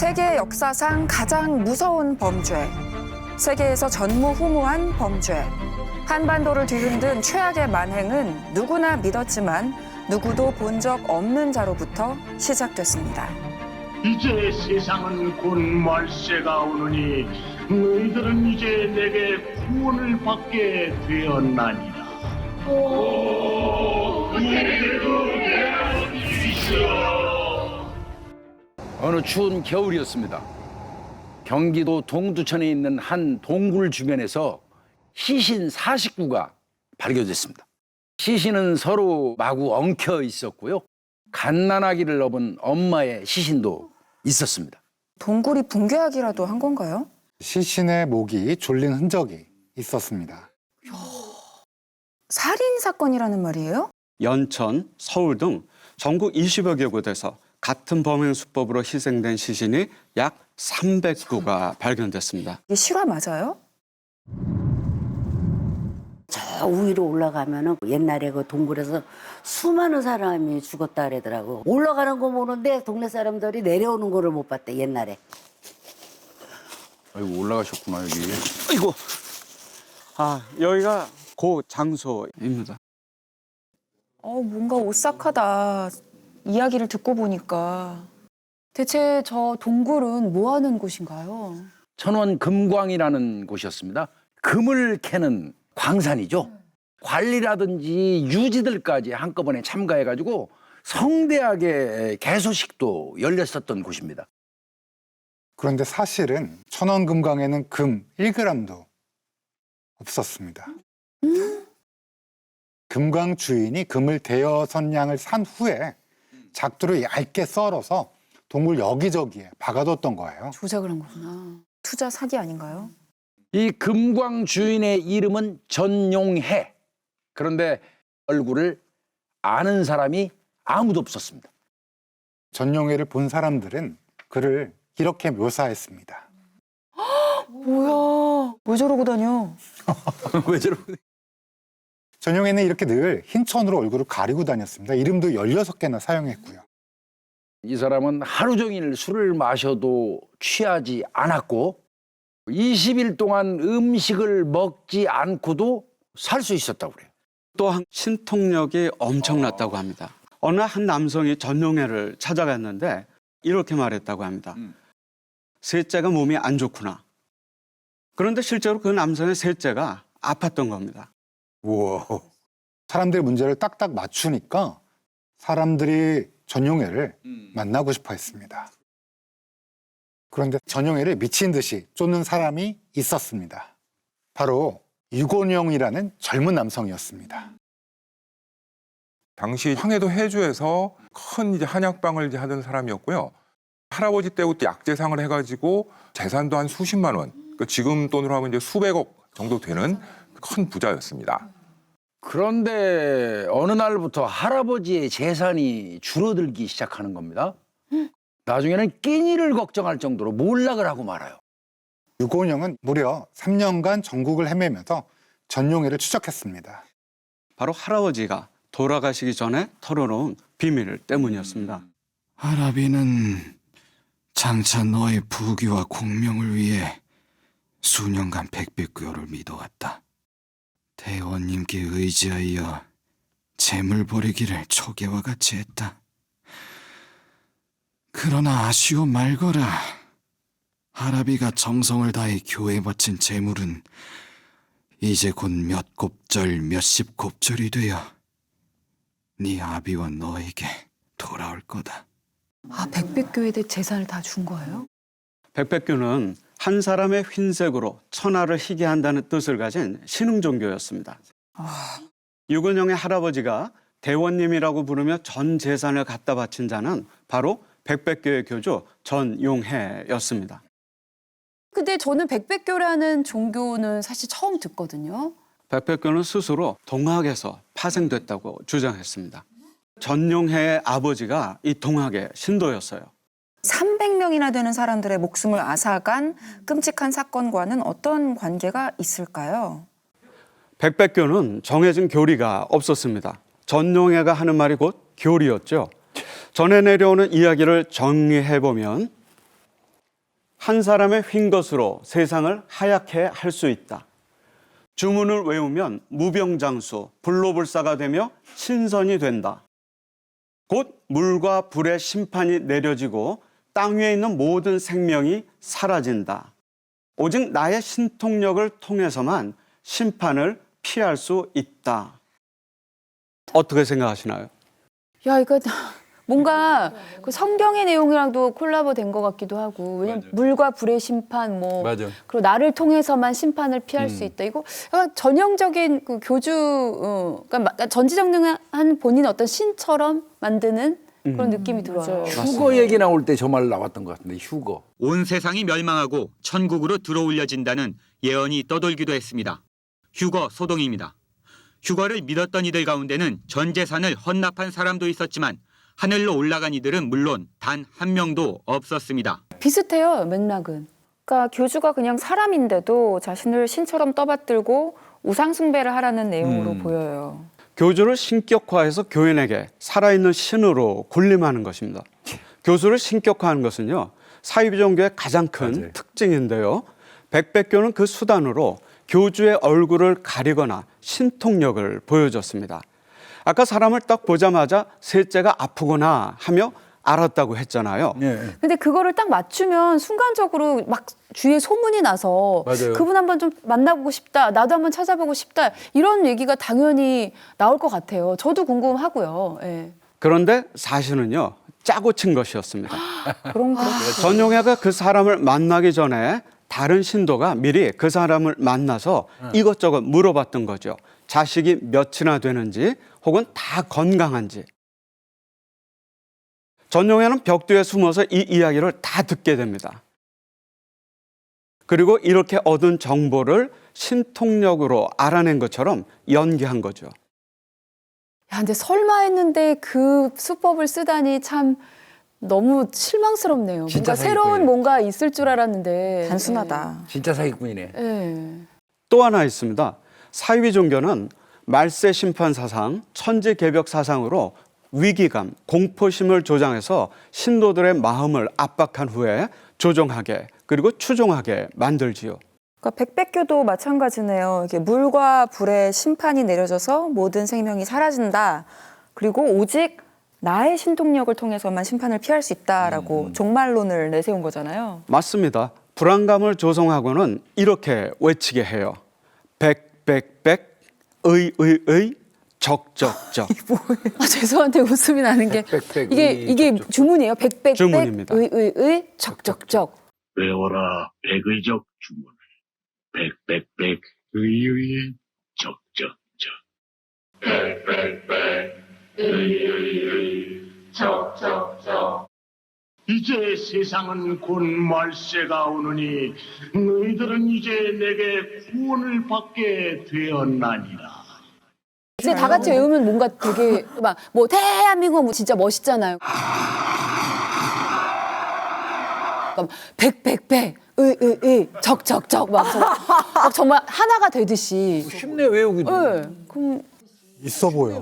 세계 역사상 가장 무서운 범죄. 세계에서 전무후무한 범죄. 한반도를 뒤흔든 최악의 만행은 누구나 믿었지만 누구도 본 적 없는 자로부터 시작됐습니다. 이제 세상은 곧 말세가 오느니 너희들은 이제 내게 구원을 받게 되었나니라. 어느 추운 겨울이었습니다. 경기도 동두천에 있는 한 동굴 주변에서 시신 49구가 발견됐습니다. 시신은 서로 마구 엉켜 있었고요. 갓난아기를 넘은 엄마의 시신도 있었습니다. 동굴이 붕괴하기라도 한 건가요? 시신의 목이 졸린 흔적이 있었습니다. 살인 사건이라는 말이에요? 연천, 서울 등 전국 20여 개 곳에서 같은 범행 수법으로 희생된 시신이 약 300구가 발견됐습니다. 이게 실화 맞아요? 저 위로 올라가면은 옛날에 그 동굴에서 수많은 사람이 죽었다 그러더라고. 올라가는 거 보는데 동네 사람들이 내려오는 거를 못 봤대, 옛날에. 아이고, 올라가셨구나, 여기. 아이고, 여기가 그 장소입니다. 뭔가 오싹하다. 이야기를 듣고 보니까. 대체 저 동굴은 뭐 하는 곳인가요? 천원 금광이라는 곳이었습니다. 금을 캐는 광산이죠. 관리라든지 유지들까지 한꺼번에 참가해가지고 성대하게 개소식도 열렸었던 곳입니다. 그런데 사실은 천원금광에는 금 1g도 없었습니다. 금광 주인이 금을 대여섯 양을 산 후에 작두를 얇게 썰어서 동굴 여기저기에 박아뒀던 거예요. 조작을 한 거구나. 투자 사기 아닌가요? 이 금광 주인의 이름은 전용해. 그런데 얼굴을 아는 사람이 아무도 없었습니다. 전용회를 본 사람들은 그를 이렇게 묘사했습니다. 뭐야? 왜 저러고 다녀? 왜 저러고? 전용회는 이렇게 늘 흰 천으로 얼굴을 가리고 다녔습니다. 이름도 16개나 사용했고요. 이 사람은 하루 종일 술을 마셔도 취하지 않았고 20일 동안 음식을 먹지 않고도 살 수 있었다고 그래요. 또한 신통력이 엄청났다고 합니다. 어느 한 남성이 전용해를 찾아갔는데 이렇게 말했다고 합니다. 셋째가 몸이 안 좋구나. 그런데 실제로 그 남성의 셋째가 아팠던 겁니다. 우와. 사람들의 문제를 딱딱 맞추니까 사람들이 전용회를 만나고 싶어 했습니다. 그런데 전용회를 미친 듯이 쫓는 사람이 있었습니다. 바로 유곤영이라는 젊은 남성이었습니다. 당시 황해도 해주에서 큰 이제 한약방을 이제 하던 사람이었고요. 할아버지 때부터 약재상을 해가지고 재산도 한 수십만 원, 그러니까 지금 돈으로 하면 이제 수백억 정도 되는 큰 부자였습니다. 그런데 어느 날부터 할아버지의 재산이 줄어들기 시작하는 겁니다. 나중에는 끼니를 걱정할 정도로 몰락을 하고 말아요. 유곤영은 무려 3년간 전국을 헤매면서 전용회를 추적했습니다. 바로 할아버지가 돌아가시기 전에 털어놓은 비밀 때문이었습니다. 아라비는 장차 너의 부귀와 공명을 위해 수년간 백백교를 믿어왔다. 대원님께 의지하여 재물 버리기를 초계와 같이 했다. 그러나 아쉬워 말거라. 아라비가 정성을 다해 교회에 바친 재물은 이제 곧 몇 곱절 몇십 곱절이 되어 네 아비와 너에게 돌아올 거다. 백백교에 대해 재산을 다 준 거예요? 백백교는 한 사람의 흰색으로 천하를 희게 한다는 뜻을 가진 신흥 종교였습니다. 유근영의 할아버지가 대원님이라고 부르며 전 재산을 갖다 바친 자는 바로 백백교의 교주 전용해였습니다. 근데 저는 백백교라는 종교는 사실 처음 듣거든요. 백백교는 스스로 동학에서 파생됐다고 주장했습니다. 전용해의 아버지가 이 동학의 신도였어요. 300명이나 되는 사람들의 목숨을 앗아간 끔찍한 사건과는 어떤 관계가 있을까요? 백백교는 정해진 교리가 없었습니다. 전용해가 하는 말이 곧 교리였죠. 전해 내려오는 이야기를 정리해보면 한 사람의 휜 것으로 세상을 하얗게 할 수 있다. 주문을 외우면 무병장수, 불로불사가 되며 신선이 된다. 곧 물과 불의 심판이 내려지고 땅 위에 있는 모든 생명이 사라진다. 오직 나의 신통력을 통해서만 심판을 피할 수 있다. 어떻게 생각하시나요? 야, 이거 뭔가 그 성경의 내용이랑도 콜라보 된 것 같기도 하고, 왜냐면 물과 불의 심판, 뭐 그리고 나를 통해서만 심판을 피할 수 있다. 이거 약간 전형적인 그 교주, 그러니까 전지전능한 본인 어떤 신처럼 만드는 그런 느낌이 들어요. 휴거 얘기 나올 때 저 말 나왔던 것 같은데 휴거. 온 세상이 멸망하고 천국으로 들어올려진다는 예언이 떠돌기도 했습니다. 휴거 소동입니다. 휴거를 믿었던 이들 가운데는 전 재산을 헌납한 사람도 있었지만 하늘로 올라간 이들은 물론 단 한 명도 없었습니다. 비슷해요, 맥락은. 그러니까 교주가 그냥 사람인데도 자신을 신처럼 떠받들고 우상 숭배를 하라는 내용으로 보여요. 교주를 신격화해서 교인에게 살아있는 신으로 군림하는 것입니다. 교수를 신격화하는 것은요, 사이비 종교의 가장 큰 특징인데요. 백백교는 그 수단으로 교주의 얼굴을 가리거나 신통력을 보여줬습니다. 아까 사람을 딱 보자마자 셋째가 아프구나 하며 알았다고 했잖아요. 근데 그거를 딱 맞추면 순간적으로 막 주위에 소문이 나서 맞아요. 그분 한번 좀 만나보고 싶다, 나도 한번 찾아보고 싶다, 이런 얘기가 당연히 나올 것 같아요. 저도 궁금하고요. 예. 그런데 사실은요, 짜고 친 것이었습니다. 그런 거. 전용해가 그 사람을 만나기 전에 다른 신도가 미리 그 사람을 만나서 이것저것 물어봤던 거죠. 자식이 몇이나 되는지 혹은 다 건강한지. 전용해는 벽 뒤에 숨어서 이 이야기를 다 듣게 됩니다. 그리고 이렇게 얻은 정보를 신통력으로 알아낸 것처럼 연기한 거죠. 야, 근데 설마 했는데 그 수법을 쓰다니 참 너무 실망스럽네요. 진짜 뭔가 새로운 사기꾼이네. 뭔가 있을 줄 알았는데. 단순하다. 진짜 사기꾼이네. 예. 또 하나 있습니다. 사이비 종교는 말세 심판 사상, 천지개벽 사상으로 위기감, 공포심을 조장해서 신도들의 마음을 압박한 후에 조종하게 그리고 추종하게 만들지요. 그러니까 백백교도 마찬가지네요. 이게 물과 불의 심판이 내려져서 모든 생명이 사라진다. 그리고 오직 나의 신통력을 통해서만 심판을 피할 수 있다라고 종말론을 내세운 거잖아요. 맞습니다. 불안감을 조성하고는 이렇게 외치게 해요. 백백백, 의의의, 적적적. 아, 죄송한데 웃음이 나는 게 백백백, 이게 적적적. 주문이에요. 백백백, 주문입니다. 의의의, 적적적. 외워라 백의적 주문을. 백백백 의의 적적적. 백백백 의의 적적적. 이제 세상은 곧 말세가 오느니 너희들은 이제 내게 구원을 받게 되었나니라. 이제 다 같이 외우면 뭔가 되게 막 뭐 대한민국 뭐 진짜 멋있잖아요. 백백백, 의의의, 적적적 막 정말 하나가 되듯이. 쉽네 외우기도. 네. 그럼 있어 보여.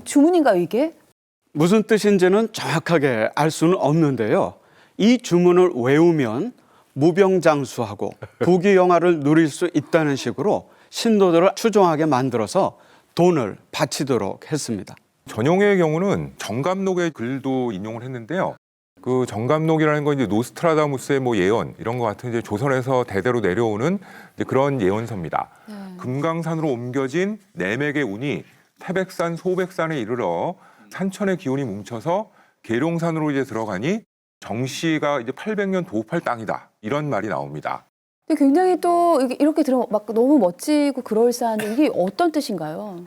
주문인가요 이게? 무슨 뜻인지는 정확하게 알 수는 없는데요. 이 주문을 외우면 무병장수하고 부귀영화를 누릴 수 있다는 식으로 신도들을 추종하게 만들어서 돈을 바치도록 했습니다. 전용해의 경우는 정감록의 글도 인용을 했는데요. 그 정감록이라는 건 이제 노스트라다무스의 뭐 예언 이런 것 같은 이제 조선에서 대대로 내려오는 이제 그런 예언서입니다. 금강산으로 옮겨진 내맥의 운이 태백산, 소백산에 이르러 산천의 기운이 뭉쳐서 계룡산으로 이제 들어가니 정씨가 이제 800년 도읍할 땅이다 이런 말이 나옵니다. 근데 굉장히 또 이렇게 들으면 막 너무 멋지고 그럴싸한데 이게 어떤 뜻인가요?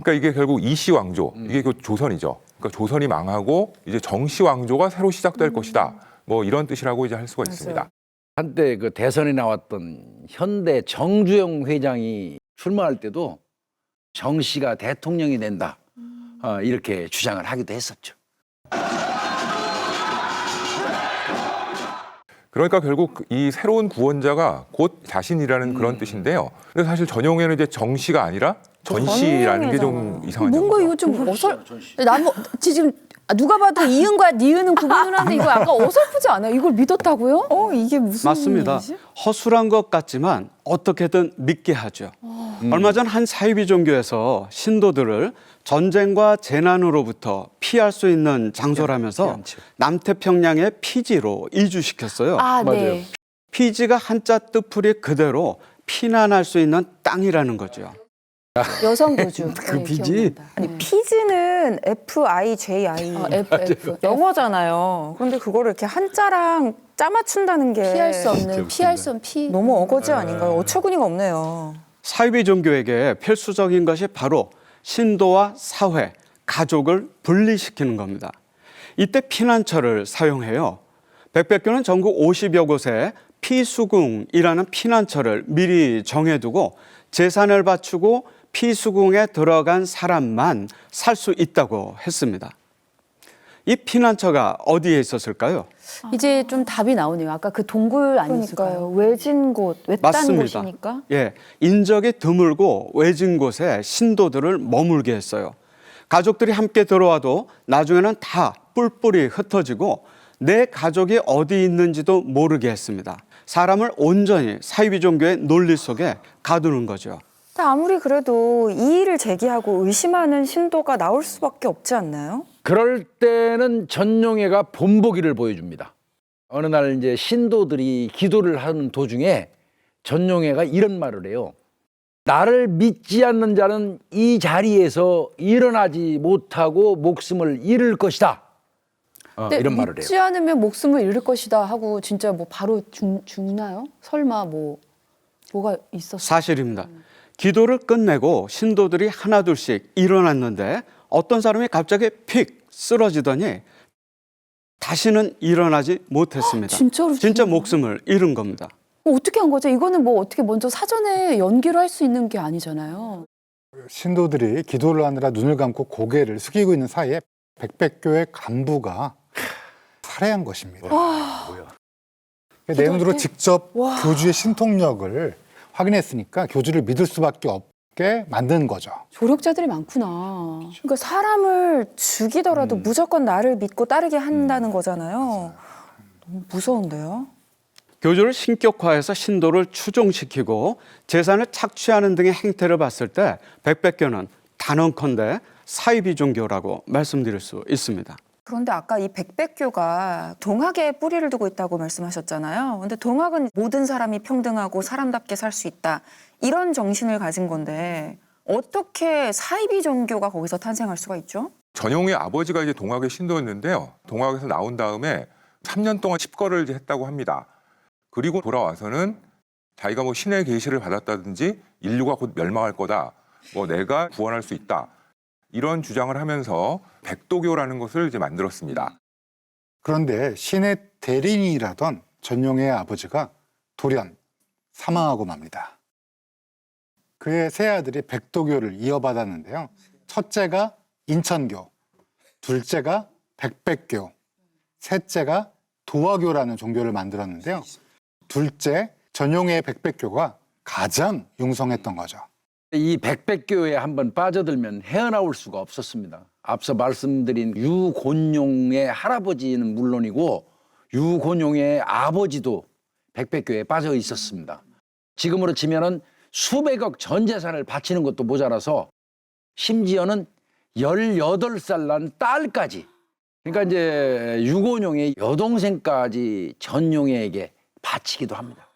그러니까 이게 결국 이씨 왕조 이게 그 조선이죠. 그러니까 조선이 망하고 이제 정씨 왕조가 새로 시작될 것이다. 뭐 이런 뜻이라고 이제 할 수가 있습니다. 한때 그 대선에 나왔던 현대 정주영 회장이 출마할 때도 정 씨가 대통령이 된다. 이렇게 주장을 하기도 했었죠. 그러니까 결국 이 새로운 구원자가 곧 자신이라는 그런 뜻인데요. 근데 사실 전용에는 이제 정 씨가 아니라 전 씨라는 게 좀 이상한 뭔가 거죠. 이거 좀 어설. 난 지금 누가 봐도 이은과 니은은 구분을 하는데 이거 약간 어설프지 않아요? 이걸 믿었다고요? 이게 무슨 맞습니다. 일이지? 허술한 것 같지만 어떻게든 믿게 하죠. 얼마 전 한 사이비 종교에서 신도들을 전쟁과 재난으로부터 피할 수 있는 장소라면서 남태평양의 피지로 이주시켰어요. 네. 피지가 한자 뜻풀이 그대로 피난할 수 있는 땅이라는 거죠. 여성 교주. 그 피지? 아니 피지는 FIJI F. 영어잖아요. 그런데 그거를 이렇게 한자랑 짜맞춘다는 게 피할 수 없는, 피할 수 없는 피. 너무 어거지 아닌가요? 어처구니가 없네요. 사이비 종교에게 필수적인 것이 바로 신도와 사회, 가족을 분리시키는 겁니다. 이때 피난처를 사용해요. 백백교는 전국 50여 곳에 피수궁이라는 피난처를 미리 정해두고 재산을 바치고 피수궁에 들어간 사람만 살 수 있다고 했습니다. 이 피난처가 어디에 있었을까요? 이제 좀 답이 나오네요. 아까 그 동굴 아니었을까요? 외진 곳, 외딴 맞습니다. 곳이니까. 예, 인적이 드물고 외진 곳에 신도들을 머물게 했어요. 가족들이 함께 들어와도 나중에는 다 뿔뿔이 흩어지고 내 가족이 어디 있는지도 모르게 했습니다. 사람을 온전히 사이비 종교의 논리 속에 가두는 거죠. 아무리 그래도 이의를 제기하고 의심하는 신도가 나올 수밖에 없지 않나요? 그럴 때는 전용회가 본보기를 보여줍니다. 어느 날 이제 신도들이 기도를 하는 도중에 전용회가 이런 말을 해요. 나를 믿지 않는 자는 이 자리에서 일어나지 못하고 목숨을 잃을 것이다. 이런 말을 해요. 믿지 않으면 목숨을 잃을 것이다 하고 진짜 뭐 바로 죽나요? 설마 뭐가 있었어요? 사실입니다. 기도를 끝내고 신도들이 하나둘씩 일어났는데 어떤 사람이 갑자기 픽 쓰러지더니 다시는 일어나지 못했습니다. 진짜로 진짜 죽나요? 목숨을 잃은 겁니다. 어떻게 한 거죠? 이거는 뭐 어떻게 먼저 사전에 연기를 할 수 있는 게 아니잖아요. 신도들이 기도를 하느라 눈을 감고 고개를 숙이고 있는 사이에 백백교의 간부가 살해한 것입니다. 내 눈으로 직접 교주의 신통력을 확인했으니까 교주를 믿을 수밖에 없게 만든 거죠. 조력자들이 많구나. 그러니까 사람을 죽이더라도 무조건 나를 믿고 따르게 한다는 거잖아요. 너무 무서운데요? 교주를 신격화해서 신도를 추종시키고 재산을 착취하는 등의 행태를 봤을 때 백백교는 단언컨대 사이비 종교라고 말씀드릴 수 있습니다. 그런데 아까 이 백백교가 동학에 뿌리를 두고 있다고 말씀하셨잖아요. 근데 동학은 모든 사람이 평등하고 사람답게 살 수 있다. 이런 정신을 가진 건데 어떻게 사이비 종교가 거기서 탄생할 수가 있죠? 전용의 아버지가 이제 동학의 신도였는데요. 동학에서 나온 다음에 3년 동안 칩거를 이제 했다고 합니다. 그리고 돌아와서는 자기가 뭐 신의 계시를 받았다든지 인류가 곧 멸망할 거다. 뭐 내가 구원할 수 있다. 이런 주장을 하면서 백도교라는 것을 이제 만들었습니다. 그런데 신의 대리인이라던 전용의 아버지가 돌연 사망하고 맙니다. 그의 세 아들이 백도교를 이어받았는데요. 첫째가 인천교, 둘째가 백백교, 셋째가 도화교라는 종교를 만들었는데요. 둘째 전용의 백백교가 가장 융성했던 거죠. 이 백백교에 한번 빠져들면 헤어나올 수가 없었습니다. 앞서 말씀드린 유곤용의 할아버지는 물론이고 유곤용의 아버지도 백백교에 빠져 있었습니다. 지금으로 치면은 수백억 전 재산을 바치는 것도 모자라서 심지어는 18살 난 딸까지, 그러니까 이제 유곤용의 여동생까지 전용에게 바치기도 합니다.